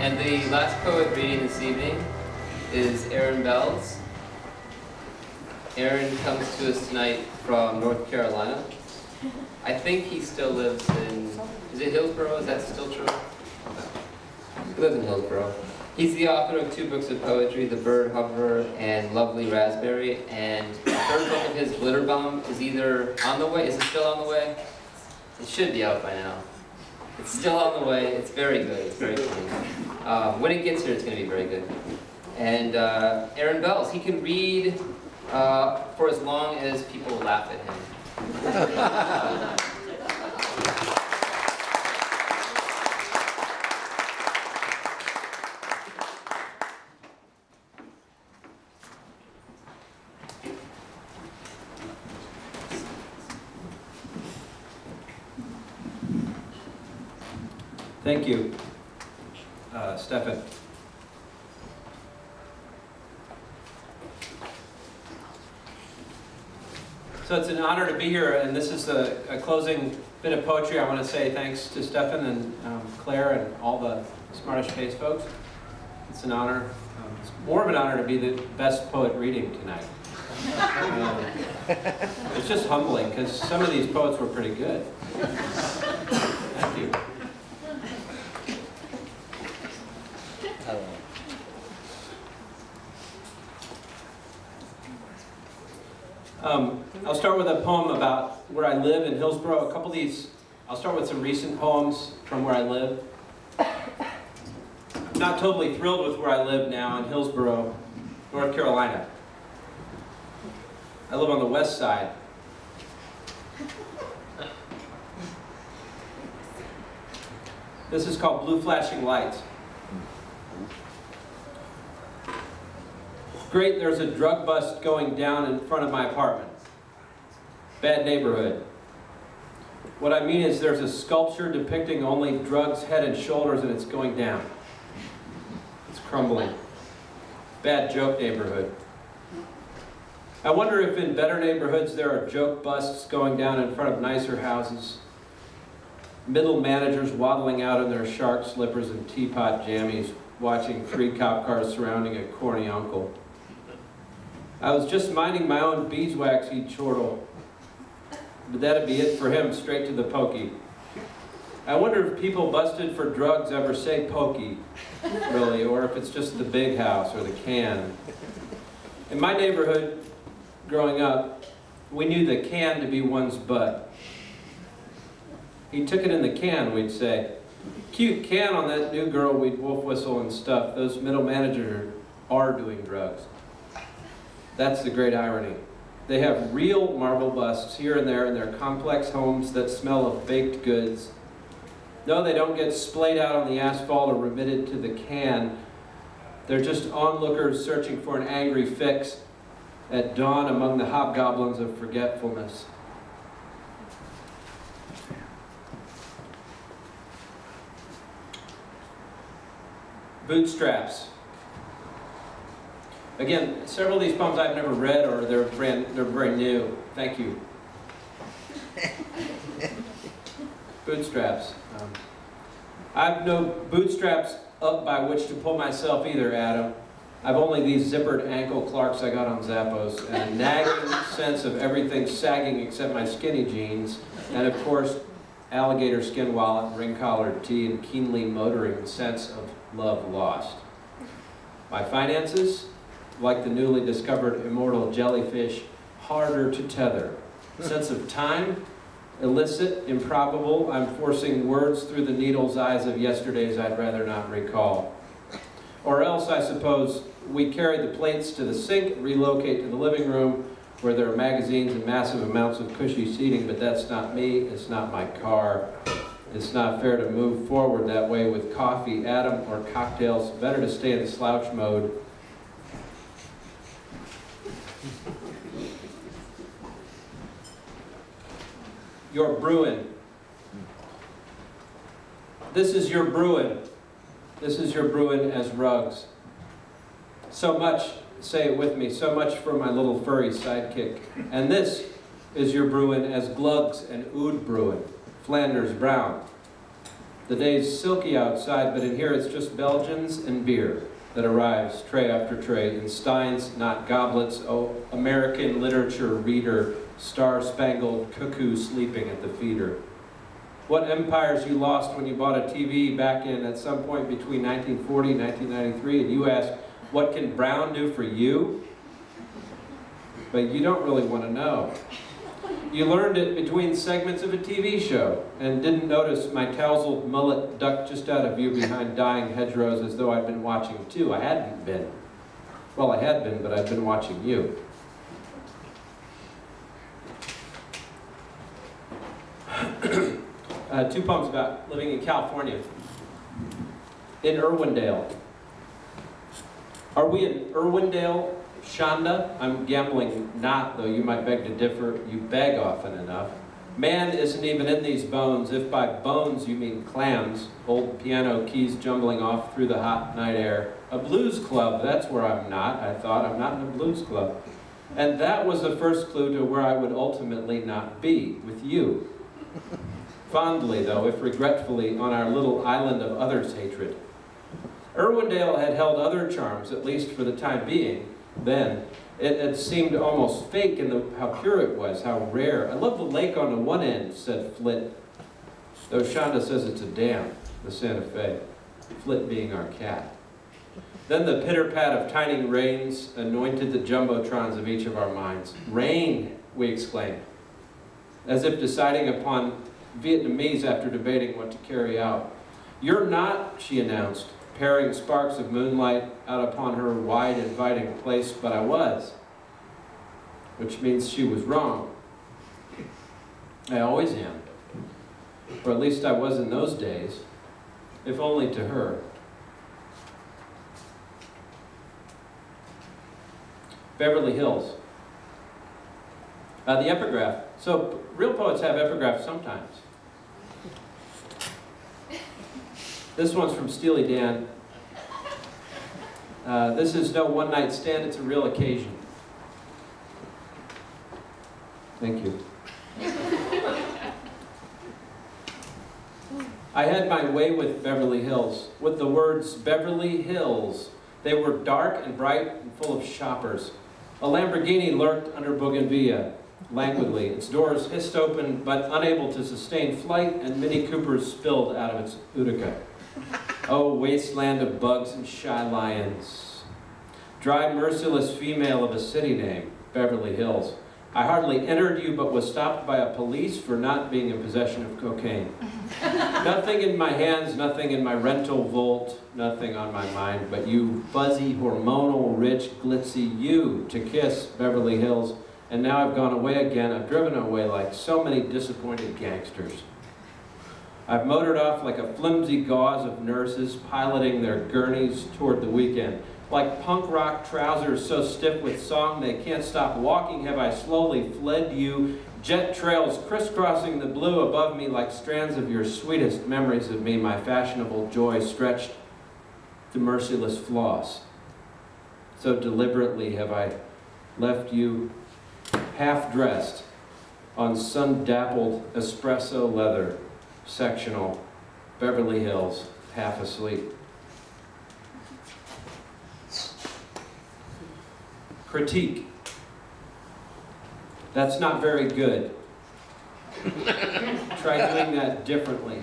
And the last poet reading this evening is Belz. Aaron comes to us tonight from North Carolina. I think he still lives in, is it Hillsborough? Is that still true? He lives in Hillsborough. He's the author of 2 books of poetry, The Bird Hoverer and Lovely Raspberry, and the 3rd book of his, Glitterbomb, is either on the way. Is it still on the way? It should be out by now. It's still on the way. It's very good. It's very funny. When it gets here, it's going to be very good. And Aaron Belz, he can read for as long as people laugh at him. Thank you, Stefan. So it's an honor to be here, and this is a closing bit of poetry. I want to say thanks to Stefan and Claire and all the Smartish Pace folks. It's an honor. It's more of an honor to be the best poet reading tonight. It's just humbling, because some of these poets were pretty good. Thank you. I'll start with a poem about where I live in Hillsborough. A couple of these, I'll start with some recent poems from where I live. I'm not totally thrilled with where I live now in Hillsborough, North Carolina. I live on the west side. This is called Blue Flashing Lights. Great, there's a drug bust going down in front of my apartment. Bad neighborhood. What I mean is there's a sculpture depicting only drugs, head and shoulders, and it's going down. It's crumbling. Bad joke neighborhood. I wonder if in better neighborhoods there are joke busts going down in front of nicer houses. Middle managers waddling out in their shark slippers and teapot jammies, watching 3 cop cars surrounding a corny uncle. I was just minding my own beeswaxy chortle, but that'd be it for him, straight to the pokey. I wonder if people busted for drugs ever say pokey, really, or if it's just the big house or the can. In my neighborhood, growing up, we knew the can to be one's butt. He took it in the can, we'd say. Cute can on that new girl, we'd wolf whistle and stuff. Those middle managers are doing drugs. That's the great irony. They have real marble busts here and there in their complex homes that smell of baked goods. No, they don't get splayed out on the asphalt or remitted to the can. They're just onlookers searching for an angry fix at dawn among the hobgoblins of forgetfulness. Bootstraps. Again, several of these poems I've never read, or they're very new. Thank you. Bootstraps. I've no bootstraps up by which to pull myself either, Adam. I've only these zippered ankle Clarks I got on Zappos, and a nagging sense of everything sagging except my skinny jeans, and of course, alligator skin wallet, ring-collared tee, and keenly motoring sense of love lost. My finances? Like the newly discovered immortal jellyfish, harder to tether. Sense of time, illicit, improbable. I'm forcing words through the needle's eyes of yesterdays I'd rather not recall. Or else, I suppose, we carry the plates to the sink, relocate to the living room, where there are magazines and massive amounts of cushy seating, but that's not me, it's not my car. It's not fair to move forward that way with coffee, Adam, or cocktails. Better to stay in slouch mode. Your Bruin. This is your Bruin. This is your Bruin as rugs. So much, say it with me, so much for my little furry sidekick. And this is your Bruin as glugs and oud Bruin, Flanders brown. The day's silky outside, but in here it's just Belgians and beer that arrives tray after tray in steins, not goblets. Oh, American literature reader, star-spangled cuckoo sleeping at the feeder. What empires you lost when you bought a TV back in at some point between 1940 and 1993, and you ask, what can Brown do for you? But you don't really want to know. You learned it between segments of a TV show and didn't notice my tousled mullet ducked just out of view behind dying hedgerows as though I'd been watching too. I hadn't been. Well, I had been, but I'd been watching you. Two poems about living in California. In Irwindale. Are we in Irwindale, Shonda? I'm gambling not, though you might beg to differ. You beg often enough. Man isn't even in these bones, if by bones you mean clams. Old piano keys jumbling off through the hot night air. A blues club, that's where I'm not, I thought. I'm not in a blues club. And that was the first clue to where I would ultimately not be, with you. Fondly, though, if regretfully, on our little island of others' hatred. Irwindale had held other charms, at least for the time being. Then, it seemed almost fake in how pure it was, how rare. I love the lake on the one end, said Flit. Though Shonda says it's a dam, the Santa Fe. Flit being our cat. Then the pitter-pat of tiny rains anointed the jumbotrons of each of our minds. Rain, we exclaimed, as if deciding upon Vietnamese after debating what to carry out. You're not, she announced, paring sparks of moonlight out upon her wide, inviting place, but I was. Which means she was wrong. I always am. Or at least I was in those days, if only to her. Beverly Hills. The epigraph. So, real poets have epigraphs sometimes. This one's from Steely Dan. This is no one-night stand, it's a real occasion. Thank you. I had my way with Beverly Hills, with the words Beverly Hills. They were dark and bright and full of shoppers. A Lamborghini lurked under Bougainvillea, languidly, its doors hissed open but unable to sustain flight, and Mini Coopers spilled out of its Utica. Oh, wasteland of bugs and shy lions. Dry, merciless female of a city name, Beverly Hills. I hardly entered you but was stopped by a police for not being in possession of cocaine. Nothing in my hands, nothing in my rental vault, nothing on my mind but you, fuzzy, hormonal, rich, glitzy, you to kiss, Beverly Hills. And now I've gone away again. I've driven away like so many disappointed gangsters. I've motored off like a flimsy gauze of nurses piloting their gurneys toward the weekend. Like punk rock trousers so stiff with song they can't stop walking, have I slowly fled you. Jet trails crisscrossing the blue above me like strands of your sweetest memories of me, my fashionable joy stretched to merciless floss. So deliberately have I left you half-dressed on sun-dappled espresso leather, sectional, Beverly Hills, half asleep. Critique. That's not very good. Try doing that differently.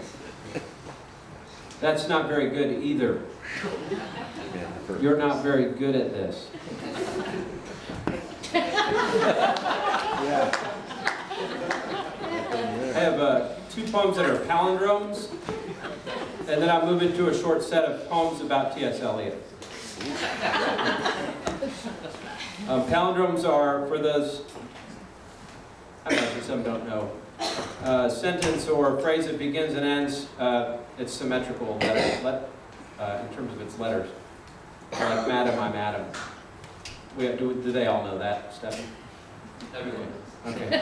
That's not very good either. You're not very good at this. I have two poems that are palindromes, and then I'll move into a short set of poems about T.S. Eliot. Palindromes are, for those, I imagine some don't know, sentence or phrase that begins and ends, it's symmetrical letters, in terms of its letters. Like madam, I'm Adam. Do they all know that, Stephanie? Everyone. Okay. Go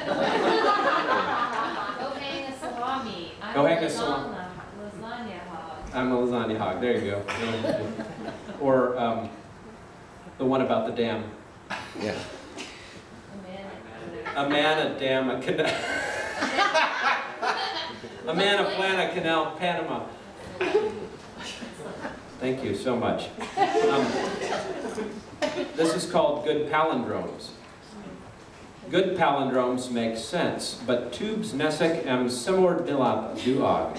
hang a salami. Go hang a salami. Lasagna hog. I'm a lasagna hog. There you go. Or the one about the dam. Yeah. A man, a dam, a canal. A man, a plan, a canal, Panama. Thank you so much. This is called good palindromes. Good palindromes make sense, but tubes nesek em simor dilap duog.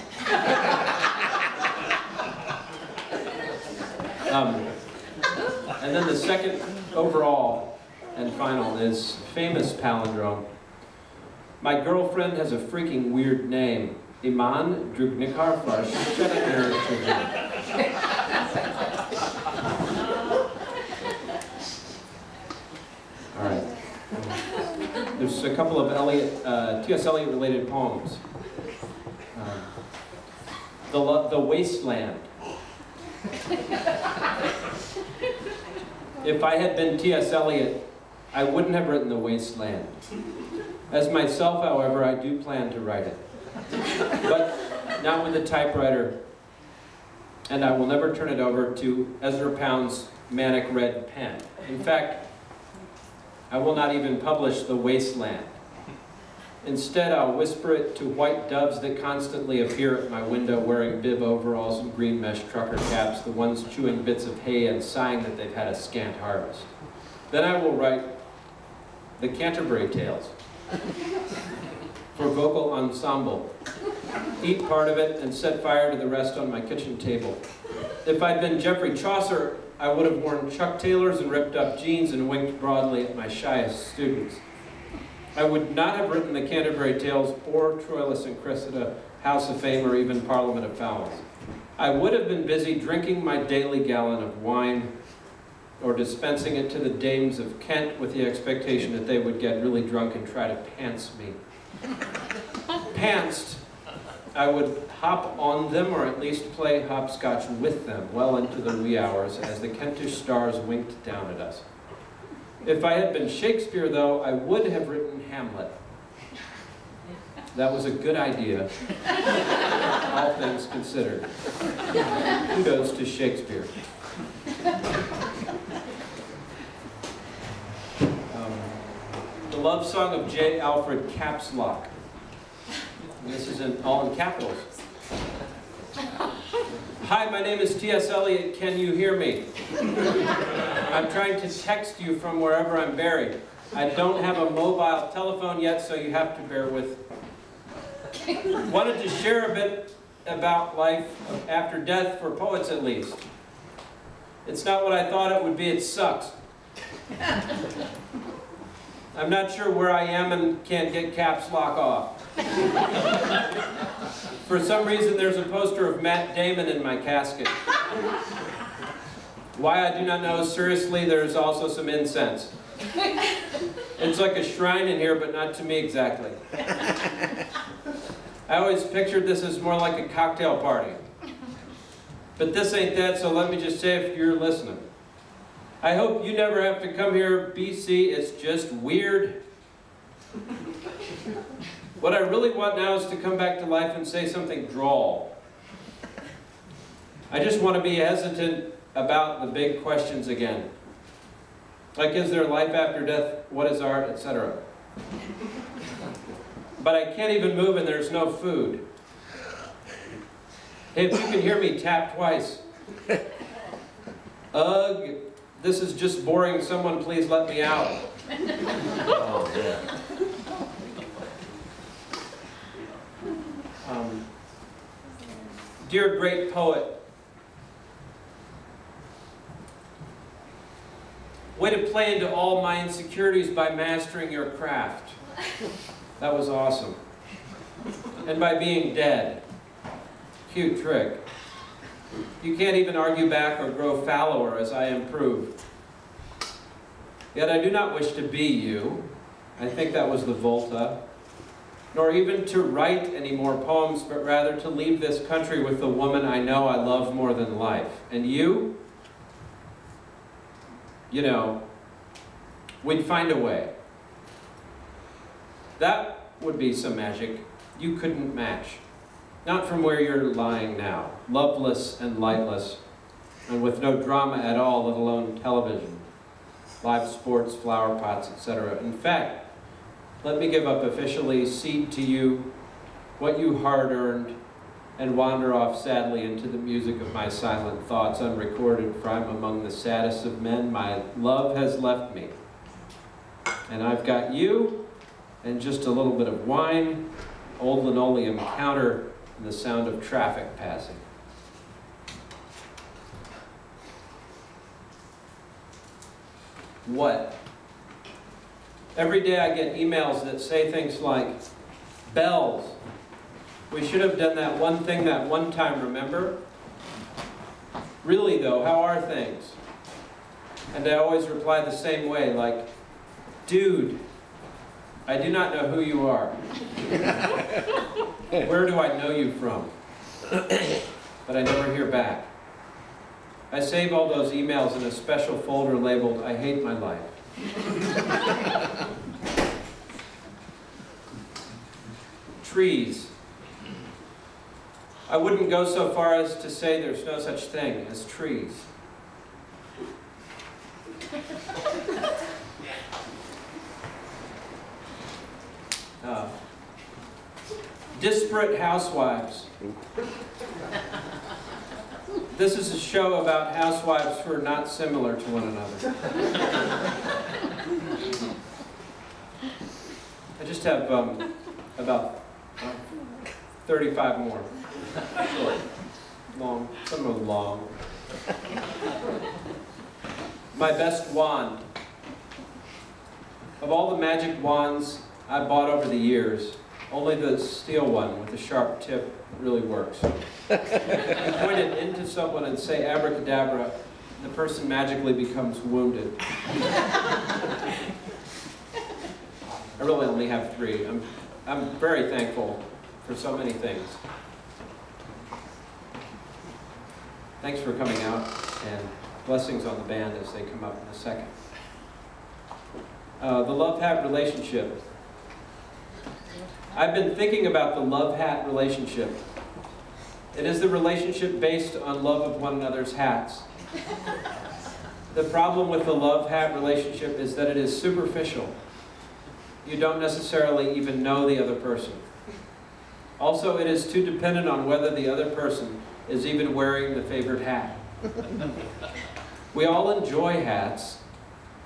And then the second overall and final is famous palindrome. My girlfriend has a freaking weird name. Iman Drugnikar Farsh. All right. There's a couple of T.S. Eliot related poems. The Wasteland. If I had been T.S. Eliot, I wouldn't have written The Wasteland. As myself, however, I do plan to write it. But not with a typewriter, and I will never turn it over to Ezra Pound's manic red pen. In fact, I will not even publish The Wasteland. Instead, I'll whisper it to white doves that constantly appear at my window wearing bib overalls and green mesh trucker caps, the ones chewing bits of hay and sighing that they've had a scant harvest. Then I will write The Canterbury Tales for vocal ensemble, eat part of it, and set fire to the rest on my kitchen table. If I'd been Geoffrey Chaucer, I would have worn Chuck Taylors and ripped up jeans and winked broadly at my shyest students. I would not have written the Canterbury Tales or Troilus and Cressida, House of Fame, or even Parliament of Fowls. I would have been busy drinking my daily gallon of wine or dispensing it to the dames of Kent with the expectation that they would get really drunk and try to pants me. Pantsed, I would hop on them or at least play hopscotch with them well into the wee hours as the Kentish stars winked down at us. If I had been Shakespeare, though, I would have written Hamlet. That was a good idea, all things considered. Kudos to Shakespeare. The love song of J. Alfred Capslock. And this is all in capitals. Hi, my name is T.S. Eliot. Can you hear me? I'm trying to text you from wherever I'm buried. I don't have a mobile telephone yet, so you have to bear with me. Wanted to share a bit about life after death, for poets at least. It's not what I thought it would be. It sucks. I'm not sure where I am and can't get caps lock off. For some reason, there's a poster of Matt Damon in my casket. Why, I do not know. Seriously, there's also some incense. It's like a shrine in here, but not to me exactly. I always pictured this as more like a cocktail party. But this ain't that, so let me just say if you're listening. I hope you never have to come here, BC. It's just weird. What I really want now is to come back to life and say something droll. I just want to be hesitant about the big questions again. Like, is there life after death? What is art? Etc. But I can't even move and there's no food. Hey, if you can hear me, tap twice. Ugh, this is just boring. Someone please let me out. Oh, yeah. Dear great poet, way to play into all my insecurities by mastering your craft. That was awesome. And by being dead. Cute trick. You can't even argue back or grow fallower as I improve. Yet I do not wish to be you. I think that was the Volta. Nor even to write any more poems, but rather to leave this country with the woman I know I love more than life. And you? You know, we'd find a way. That would be some magic you couldn't match. Not from where you're lying now, loveless and lightless, and with no drama at all, let alone television, live sports, flower pots, etc. In fact, let me give up officially, cede to you what you hard-earned, and wander off sadly into the music of my silent thoughts unrecorded, for I'm among the saddest of men. My love has left me. And I've got you, and just a little bit of wine, old linoleum counter, and the sound of traffic passing. What? Every day I get emails that say things like, Belz, we should have done that one thing that one time, remember? Really though, how are things? And I always reply the same way, like, dude, I do not know who you are. Where do I know you from? But I never hear back. I save all those emails in a special folder labeled, I hate my life. Trees. I wouldn't go so far as to say there's no such thing as trees. Disparate Housewives. This is a show about housewives who are not similar to one another. I just have about 35 more. Short. Long. Some are long. My best wand. Of all the magic wands I bought over the years, only the steel one with the sharp tip really works. You point it into someone and say abracadabra, the person magically becomes wounded. I really only have 3. I'm very thankful for so many things. Thanks for coming out, and blessings on the band as they come up in a second. The love-hat relationship. I've been thinking about the love-hat relationship. It is the relationship based on love of one another's hats. The problem with the love-hat relationship is that it is superficial. You don't necessarily even know the other person. Also, it is too dependent on whether the other person is even wearing the favored hat. We all enjoy hats,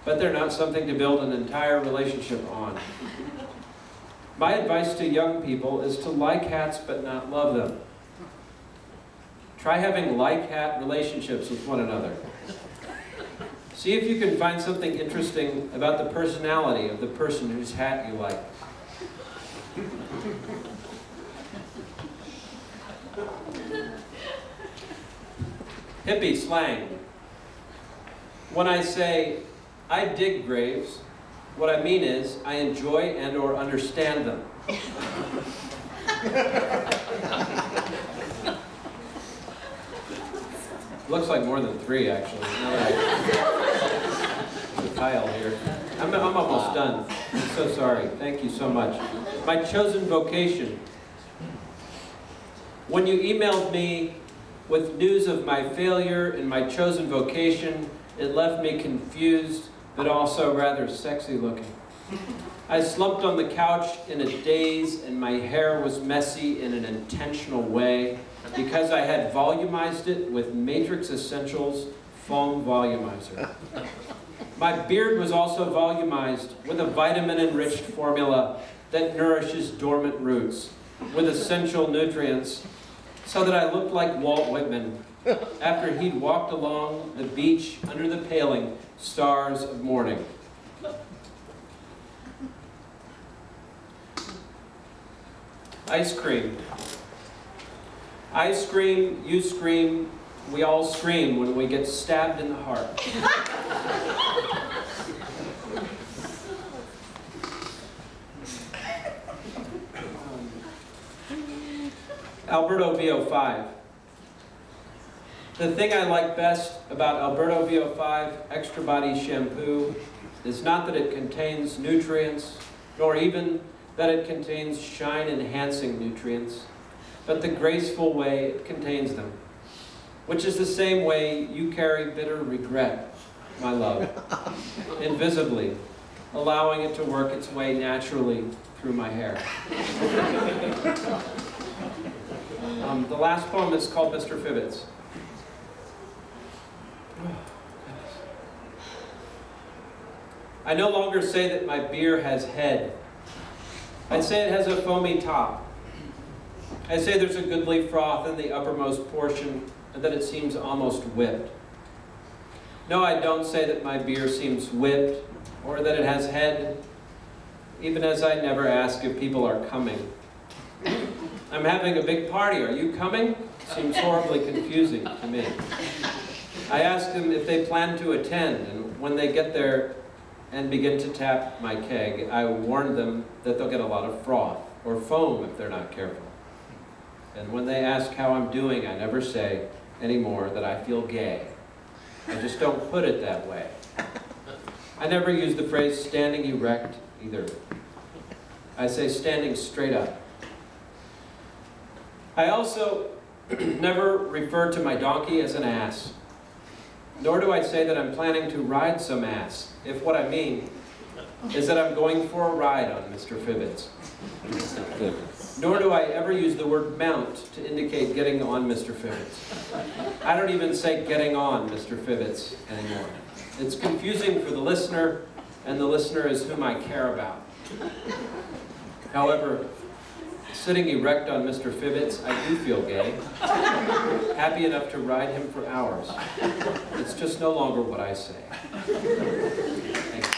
but they're not something to build an entire relationship on. My advice to young people is to like hats but not love them. Try having like-hat relationships with one another. See if you can find something interesting about the personality of the person whose hat you like. Hippie slang. When I say, I dig graves, what I mean is, I enjoy and or understand them. Looks like more than 3, actually. The pile here. I'm almost done. I'm so sorry. Thank you so much. My chosen vocation. When you emailed me with news of my failure in my chosen vocation, it left me confused, but also rather sexy looking. I slumped on the couch in a daze, and my hair was messy in an intentional way because I had volumized it with Matrix Essentials Foam Volumizer. My beard was also volumized with a vitamin-enriched formula that nourishes dormant roots with essential nutrients so that I looked like Walt Whitman after he'd walked along the beach under the paling stars of morning. Ice cream. I scream, you scream, we all scream when we get stabbed in the heart. Alberto VO5. The thing I like best about Alberto VO5 Extra Body Shampoo is not that it contains nutrients, nor even that it contains shine-enhancing nutrients, but the graceful way it contains them, which is the same way you carry bitter regret, my love, invisibly, allowing it to work its way naturally through my hair. The last poem is called Mr. Fibbits. I no longer say that my beer has head. I say it has a foamy top. I say there's a goodly froth in the uppermost portion, and that it seems almost whipped. No, I don't say that my beer seems whipped, or that it has head, even as I never ask if people are coming. I'm having a big party. Are you coming? Seems horribly confusing to me. I ask them if they plan to attend, and when they get there and begin to tap my keg, I warn them that they'll get a lot of froth, or foam if they're not careful. And when they ask how I'm doing, I never say anymore that I feel gay. I just don't put it that way. I never use the phrase standing erect either. I say standing straight up. I also never refer to my donkey as an ass. Nor do I say that I'm planning to ride some ass, if what I mean is that I'm going for a ride on Mr. Fibbits. Nor do I ever use the word mount to indicate getting on Mr. Fibbits. I don't even say getting on Mr. Fibbits anymore. It's confusing for the listener, and the listener is whom I care about. However, sitting erect on Mr. Fibbits, I do feel gay, happy enough to ride him for hours. It's just no longer what I say. Thank you.